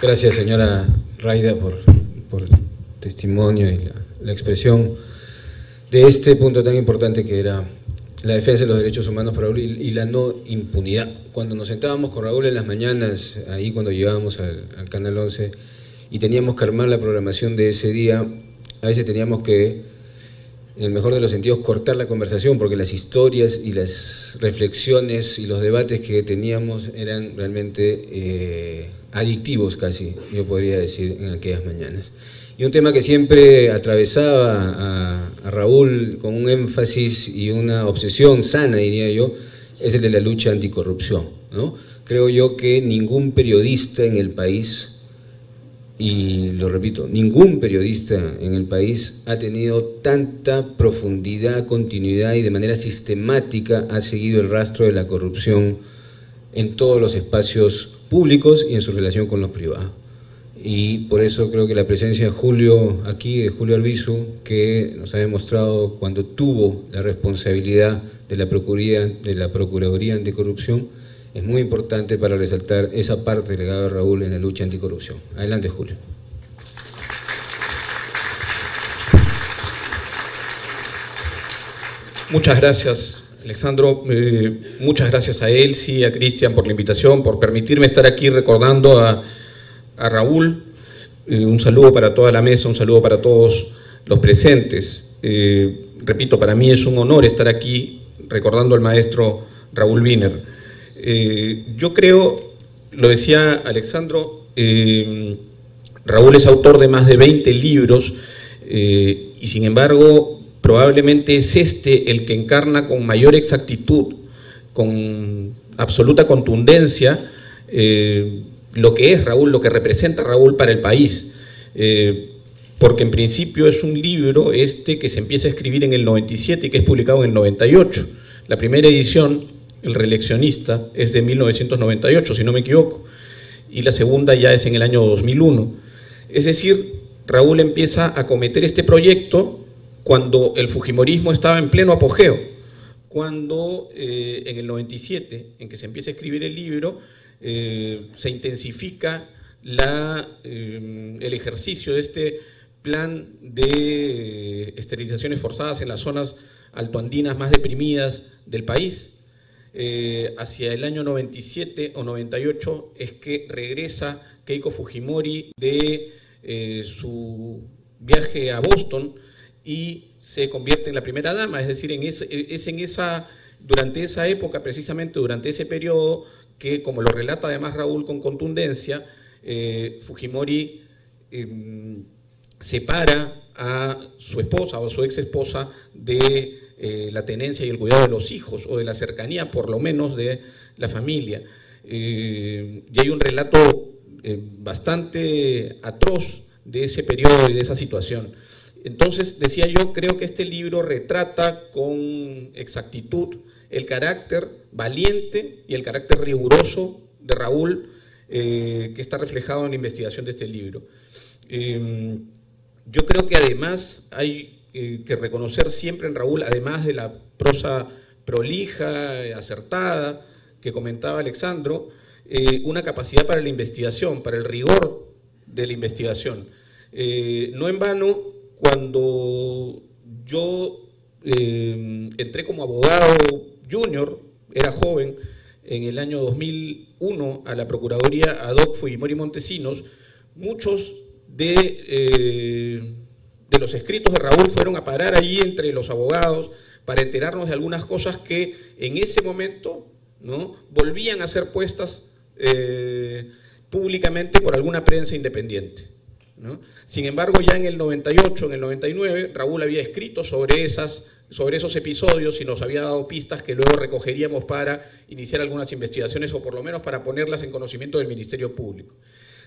Gracias, señora Raida, por el testimonio y la expresión de este punto tan importante que era la defensa de los derechos humanos para Raúl y la no impunidad. Cuando nos sentábamos con Raúl en las mañanas, ahí cuando llegábamos al Canal 11, y teníamos que armar la programación de ese día, a veces teníamos que, en el mejor de los sentidos, cortar la conversación, porque las historias y las reflexiones y los debates que teníamos eran realmente adictivos casi, yo podría decir, en aquellas mañanas. Y un tema que siempre atravesaba a Raúl con un énfasis y una obsesión sana, diría yo, es el de la lucha anticorrupción, ¿no? Creo yo que ningún periodista en el país, y lo repito, ningún periodista en el país ha tenido tanta profundidad, continuidad y de manera sistemática ha seguido el rastro de la corrupción en todos los espacios públicos y en su relación con los privados. Y por eso creo que la presencia de Julio aquí, de Julio Arbizu, que nos ha demostrado cuando tuvo la responsabilidad de la Procuraduría Anticorrupción, es muy importante para resaltar esa parte del legado de Raúl en la lucha anticorrupción. Adelante, Julio. Muchas gracias, Alexandro. Muchas gracias a Elsie y a Cristian por la invitación, por permitirme estar aquí recordando a Raúl. Un saludo para toda la mesa, un saludo para todos los presentes. Repito, para mí es un honor estar aquí recordando al maestro Raúl Wiener. Yo creo, lo decía Alexandro, Raúl es autor de más de 20 libros y sin embargo probablemente es este el que encarna con mayor exactitud, con absoluta contundencia, lo que es Raúl, lo que representa Raúl para el país. Porque en principio es un libro que se empieza a escribir en el 97 y que es publicado en el 98. La primera edición, El Reeleccionista, es de 1998, si no me equivoco, y la segunda ya es en el año 2001. Es decir, Raúl empieza a cometer este proyecto cuando el fujimorismo estaba en pleno apogeo, cuando en el 97, en que se empieza a escribir el libro, se intensifica el ejercicio de este plan de esterilizaciones forzadas en las zonas altoandinas más deprimidas del país. Hacia el año 97 o 98 es que regresa Keiko Fujimori de su viaje a Boston y se convierte en la primera dama, es decir, durante esa época, precisamente durante ese periodo, que como lo relata además Raúl con contundencia, Fujimori separa a su esposa o a su ex esposa de la tenencia y el cuidado de los hijos, o de la cercanía por lo menos de la familia. Y hay un relato bastante atroz de ese periodo y de esa situación. Entonces, decía yo, creo que este libro retrata con exactitud el carácter valiente y el carácter riguroso de Raúl, que está reflejado en la investigación de este libro. Yo creo que además hay que reconocer siempre en Raúl, además de la prosa prolija, acertada, que comentaba Alexandro, una capacidad para la investigación, para el rigor de la investigación. No en vano, cuando yo entré como abogado junior, era joven, en el año 2001 a la Procuraduría ad hoc Fujimori Montesinos, muchos de los escritos de Raúl fueron a parar allí entre los abogados para enterarnos de algunas cosas que en ese momento, ¿no?, volvían a ser puestas públicamente por alguna prensa independiente, ¿no? Sin embargo, ya en el 98, en el 99, Raúl había escrito sobre esos episodios y nos había dado pistas que luego recogeríamos para iniciar algunas investigaciones o por lo menos para ponerlas en conocimiento del Ministerio Público.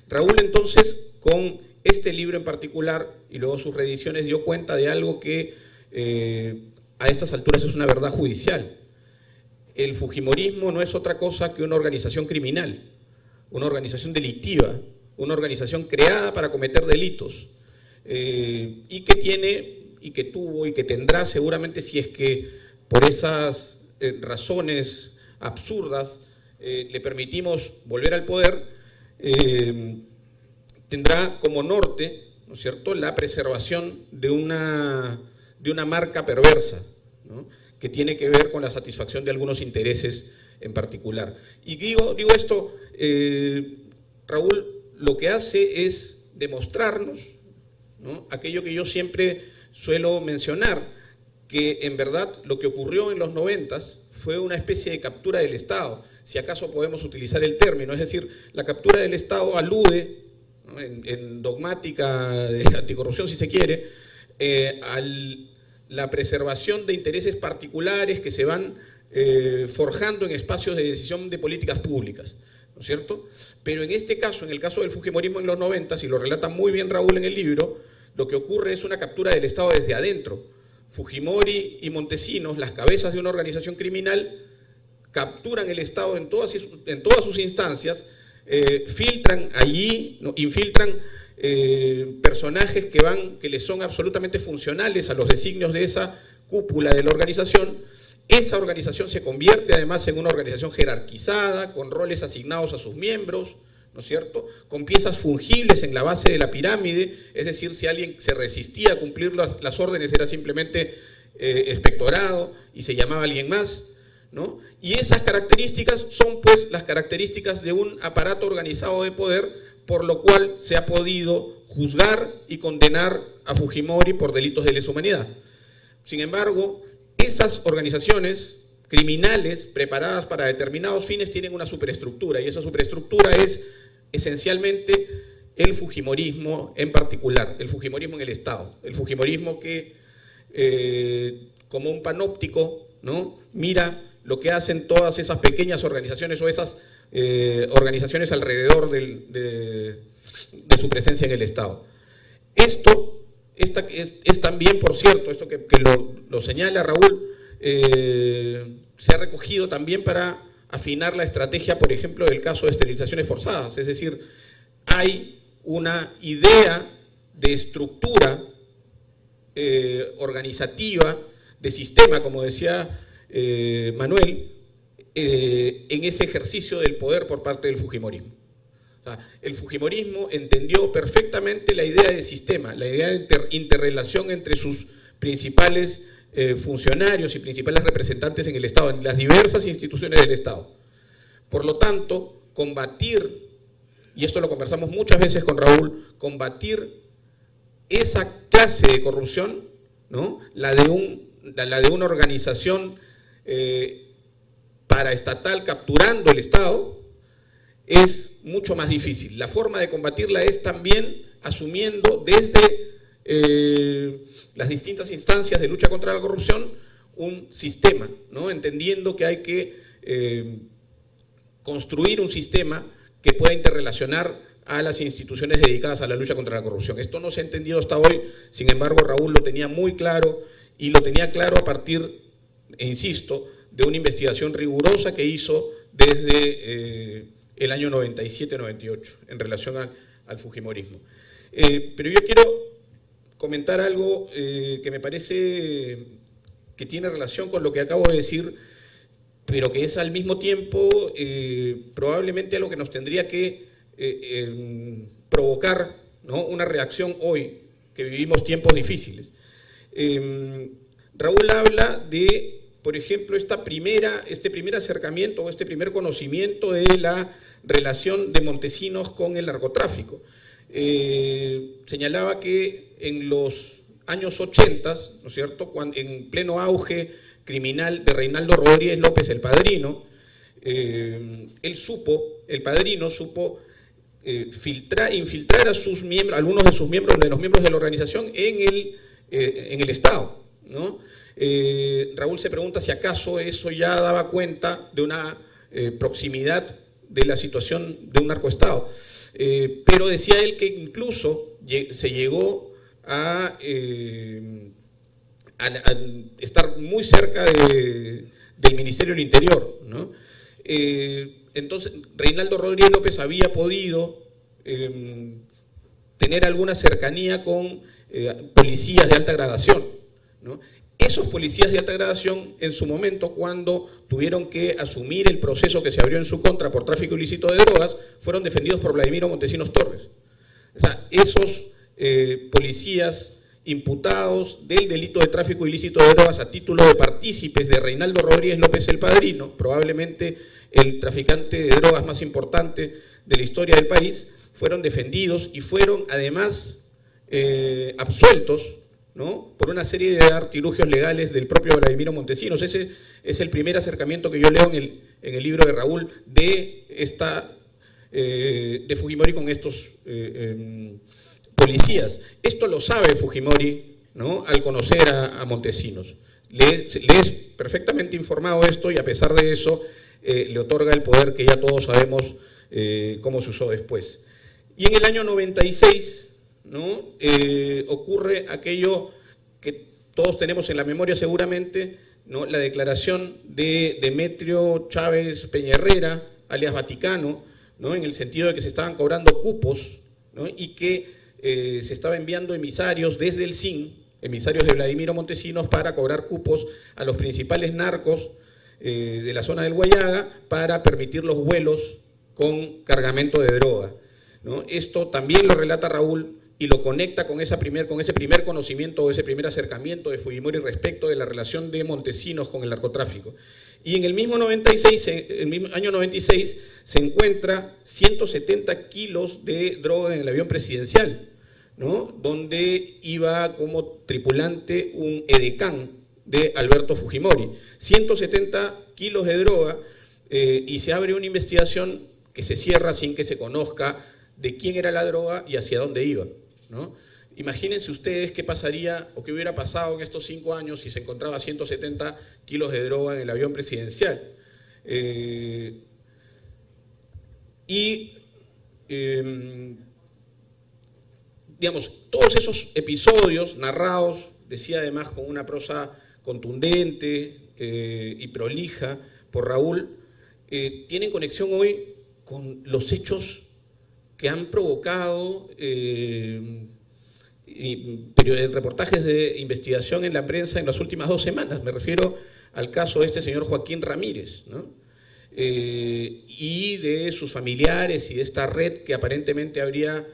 Raúl entonces, con este libro en particular y luego sus reediciones, dio cuenta de algo que a estas alturas es una verdad judicial. El fujimorismo no es otra cosa que una organización criminal, una organización delictiva, una organización creada para cometer delitos, y que tiene, y que tuvo, y que tendrá seguramente, si es que por esas razones absurdas le permitimos volver al poder, tendrá como norte, ¿no es cierto?, la preservación de una marca perversa, ¿no?, que tiene que ver con la satisfacción de algunos intereses en particular. Y digo esto, Raúl lo que hace es demostrarnos, ¿no?, aquello que yo siempre suelo mencionar, que en verdad lo que ocurrió en los 90s fue una especie de captura del Estado, si acaso podemos utilizar el término, es decir, la captura del Estado alude, ¿no?, en dogmática de anticorrupción, si se quiere, a la preservación de intereses particulares que se van forjando en espacios de decisión de políticas públicas, ¿no es cierto? Pero en este caso, en el caso del fujimorismo en los 90s, y lo relata muy bien Raúl en el libro, lo que ocurre es una captura del Estado desde adentro. Fujimori y Montesinos, las cabezas de una organización criminal, capturan el Estado en todas sus instancias, filtran allí, ¿no?, infiltran personajes que les son absolutamente funcionales a los designios de esa cúpula de la organización. Esa organización se convierte además en una organización jerarquizada, con roles asignados a sus miembros, ¿no es cierto?, con piezas fungibles en la base de la pirámide, es decir, si alguien se resistía a cumplir las órdenes era simplemente expectorado y se llamaba a alguien más, ¿no? Y esas características son pues las características de un aparato organizado de poder, por lo cual se ha podido juzgar y condenar a Fujimori por delitos de lesa humanidad. Sin embargo, esas organizaciones criminales preparadas para determinados fines tienen una superestructura, y esa superestructura es esencialmente el fujimorismo en particular, el fujimorismo en el Estado, el fujimorismo que como un panóptico, ¿no?, mira lo que hacen todas esas pequeñas organizaciones o esas organizaciones alrededor de su presencia en el Estado. Esto es también, por cierto, esto que lo señala Raúl, se ha recogido también para afinar la estrategia, por ejemplo, del caso de esterilizaciones forzadas. Es decir, hay una idea de estructura organizativa, de sistema, como decía Manuel, en ese ejercicio del poder por parte del fujimorismo. O sea, el fujimorismo entendió perfectamente la idea de sistema, la idea de interrelación entre sus principales funcionarios y principales representantes en el Estado, en las diversas instituciones del Estado. Por lo tanto, combatir, y esto lo conversamos muchas veces con Raúl, combatir esa clase de corrupción, ¿no?, la de una organización paraestatal capturando el Estado, es mucho más difícil. La forma de combatirla es también asumiendo desde las distintas instancias de lucha contra la corrupción un sistema, ¿no?, entendiendo que hay que construir un sistema que pueda interrelacionar a las instituciones dedicadas a la lucha contra la corrupción. Esto no se ha entendido hasta hoy, sin embargo Raúl lo tenía muy claro, y lo tenía claro a partir, e insisto, de una investigación rigurosa que hizo desde el año 97-98 en relación al fujimorismo. Pero yo quiero comentar algo que me parece que tiene relación con lo que acabo de decir, pero que es al mismo tiempo probablemente algo que nos tendría que provocar, ¿no?, una reacción hoy, que vivimos tiempos difíciles. Raúl habla de, por ejemplo, este primer acercamiento o este primer conocimiento de la relación de Montesinos con el narcotráfico. Señalaba que en los años 80, ¿no es cierto?, en pleno auge criminal de Reinaldo Rodríguez López, el Padrino, el Padrino supo infiltrar a sus miembros, algunos de los miembros de la organización en el Estado, ¿no? Raúl se pregunta si acaso eso ya daba cuenta de una proximidad de la situación de un narcoestado. Pero decía él que incluso se llegó a estar muy cerca del Ministerio del Interior, ¿no? Entonces, Reinaldo Rodríguez López había podido tener alguna cercanía con policías de alta gradación, ¿no? Esos policías de alta gradación, en su momento, cuando tuvieron que asumir el proceso que se abrió en su contra por tráfico ilícito de drogas, fueron defendidos por Vladimiro Montesinos Torres. O sea, esos policías imputados del delito de tráfico ilícito de drogas a título de partícipes de Reinaldo Rodríguez López el Padrino, probablemente el traficante de drogas más importante de la historia del país, fueron defendidos y fueron además absueltos, ¿no?, por una serie de artilugios legales del propio Vladimiro Montesinos. Ese es el primer acercamiento que yo leo en el libro de Raúl de Fujimori con estos policías. Esto lo sabe Fujimori, ¿no?, al conocer a Montesinos. Le es perfectamente informado esto y a pesar de eso le otorga el poder que ya todos sabemos cómo se usó después. Y en el año 96, ¿no?, ocurre aquello que todos tenemos en la memoria seguramente, ¿no?, la declaración de Demetrio Chávez Peña-Herrera, alias Vaticano, ¿no?, en el sentido de que se estaban cobrando cupos, ¿no?, y que se estaba enviando emisarios desde el SIN, emisarios de Vladimiro Montesinos, para cobrar cupos a los principales narcos de la zona del Guayaga para permitir los vuelos con cargamento de droga, ¿no? Esto también lo relata Raúl y lo conecta con ese primer conocimiento o ese primer acercamiento de Fujimori respecto de la relación de Montesinos con el narcotráfico. Y en el mismo año 96 se encuentra 170 kilos de droga en el avión presidencial, ¿no?, donde iba como tripulante un edecán de Alberto Fujimori. 170 kilos de droga y se abre una investigación que se cierra sin que se conozca de quién era la droga y hacia dónde iba, ¿no? Imagínense ustedes qué pasaría o qué hubiera pasado en estos 5 años si se encontraba 170 kilos de droga en el avión presidencial. Digamos, todos esos episodios narrados, decía además con una prosa contundente y prolija por Raúl, tienen conexión hoy con los hechos que han provocado reportajes de investigación en la prensa en las últimas 2 semanas. Me refiero al caso de este señor Joaquín Ramírez, ¿no?, y de sus familiares y de esta red que aparentemente habría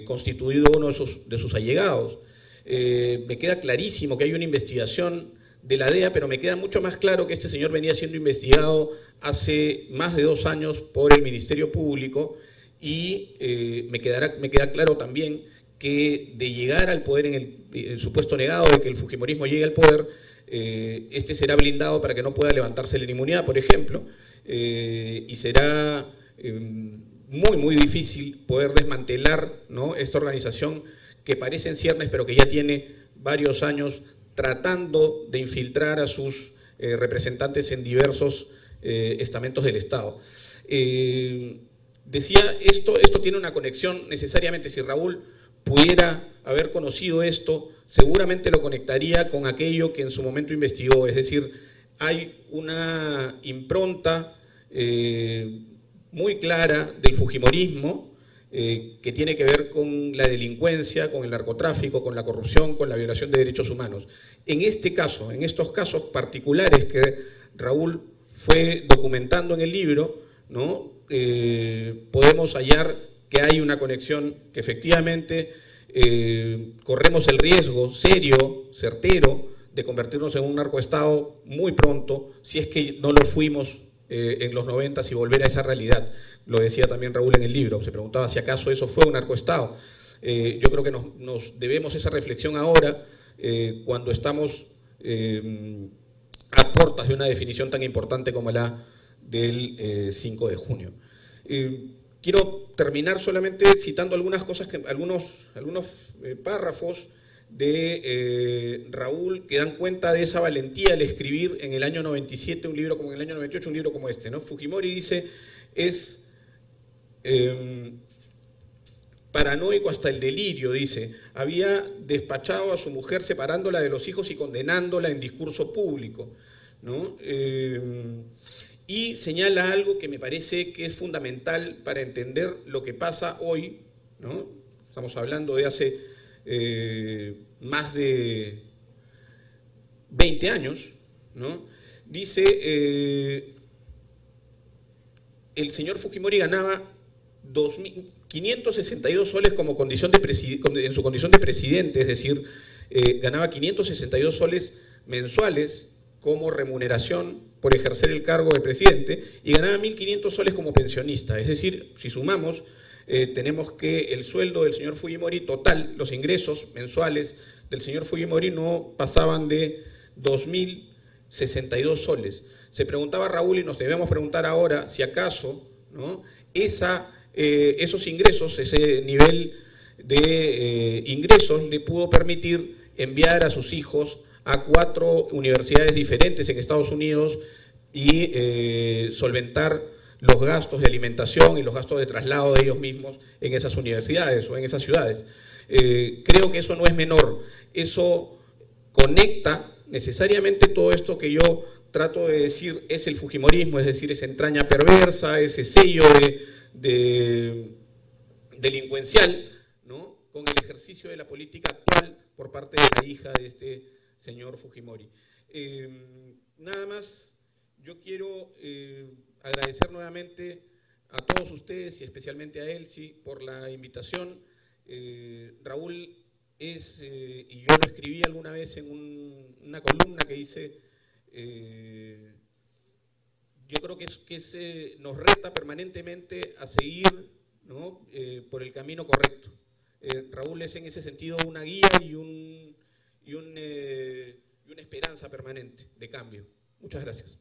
constituido uno de sus allegados. Me queda clarísimo que hay una investigación de la DEA, pero me queda mucho más claro que este señor venía siendo investigado hace más de 2 años por el Ministerio Público y me queda claro también que de llegar al poder en el supuesto negado de que el fujimorismo llegue al poder, este será blindado para que no pueda levantarse la inmunidad, por ejemplo, y será muy, muy difícil poder desmantelar, ¿no?, esta organización que parece en ciernes, pero que ya tiene varios años tratando de infiltrar a sus representantes en diversos estamentos del Estado. Decía, esto tiene una conexión necesariamente. Si Raúl pudiera haber conocido esto, seguramente lo conectaría con aquello que en su momento investigó, es decir, hay una impronta muy clara del fujimorismo que tiene que ver con la delincuencia, con el narcotráfico, con la corrupción, con la violación de derechos humanos. En este caso, en estos casos particulares que Raúl fue documentando en el libro, ¿no?, podemos hallar que hay una conexión, que efectivamente corremos el riesgo serio, certero, de convertirnos en un narcoestado muy pronto, si es que no lo fuimos en los 90 y volver a esa realidad. Lo decía también Raúl en el libro, se preguntaba si acaso eso fue un narcoestado. Yo creo que nos debemos esa reflexión ahora, cuando estamos a puertas de una definición tan importante como la del 5 de junio. Quiero terminar solamente citando algunas cosas, algunos párrafos de Raúl que dan cuenta de esa valentía al escribir en el año 97 un libro como en el año 98 un libro como este, ¿no? Fujimori dice, es paranoico hasta el delirio, dice, había despachado a su mujer separándola de los hijos y condenándola en discurso público, ¿no? Y señala algo que me parece que es fundamental para entender lo que pasa hoy, ¿no? Estamos hablando de hace más de 20 años, ¿no? Dice, el señor Fujimori ganaba 562 soles como en su condición de presidente, es decir, ganaba 562 soles mensuales como remuneración por ejercer el cargo de presidente y ganaba 1.500 soles como pensionista. Es decir, si sumamos, tenemos que el sueldo del señor Fujimori total, los ingresos mensuales del señor Fujimori no pasaban de 2.062 soles. Se preguntaba Raúl y nos debemos preguntar ahora si acaso, ¿no?, esos ingresos, ese nivel de ingresos le pudo permitir enviar a sus hijos a 4 universidades diferentes en Estados Unidos y solventar los gastos de alimentación y los gastos de traslado de ellos mismos en esas universidades o en esas ciudades. Creo que eso no es menor. Eso conecta necesariamente todo esto que yo trato de decir es el fujimorismo, es decir, esa entraña perversa, ese sello delincuencial, ¿no?, con el ejercicio de la política actual por parte de la hija de este señor Fujimori. Nada más, yo quiero agradecer nuevamente a todos ustedes y especialmente a Elsie por la invitación. Raúl es, y yo lo escribí alguna vez en una columna que hice, yo creo que nos reta permanentemente a seguir, ¿no?, por el camino correcto. Raúl es en ese sentido una guía y una esperanza permanente de cambio. Muchas gracias.